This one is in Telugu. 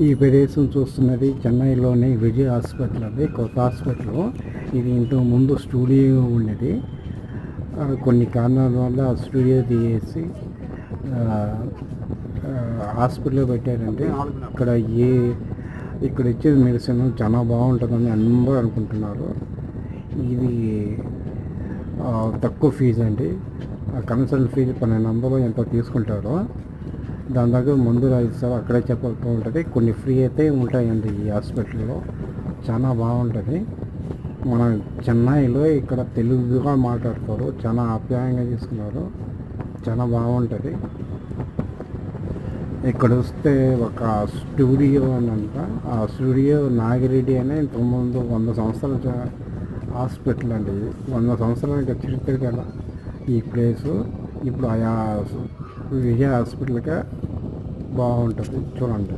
ఈ ప్రదేశం చూస్తున్నది చెన్నైలోని విజయ్ హాస్పిటల్ అది కొత్త హాస్పిటల్. ఇది ఇంతకు ముందు స్టూడియో ఉండేది. కొన్ని కారణాల వల్ల స్టూడియో తీసేసి హాస్పిటల్లో పెట్టారంటే ఇక్కడ ఇచ్చే మెడిసిన్ చాలా బాగుంటుందని అందరూ అనుకుంటున్నారు. ఇది తక్కువ ఫీజు అండి. కన్సల్ట్ ఫీజు 1200 ఎంతో తీసుకుంటారు. దాని దగ్గర ముందు రాయిస్తారు, అక్కడే చెప్పకపో ఉంటుంది. కొన్ని ఫ్రీ అయితే ఉంటాయండి ఈ హాస్పిటల్లో. చాలా బాగుంటుంది. మన చెన్నైలో ఇక్కడ తెలుగుగా మాట్లాడతారు, చాలా ఆప్యాయంగా తీసుకున్నారు, చాలా బాగుంటుంది. ఇక్కడ వస్తే ఒక స్టూడియో అని అంట. ఆ స్టూడియో నాగిరెడ్డి అనే ఇంతకుముందు 100 సంవత్సరాల హాస్పిటల్ అండి. 100 సంవత్సరాల చరిత్ర గల ఈ ప్లేసు ఇప్పుడు ఆయా విజయ హాస్పిటల్గా బాగుంటుంది. చూడండి.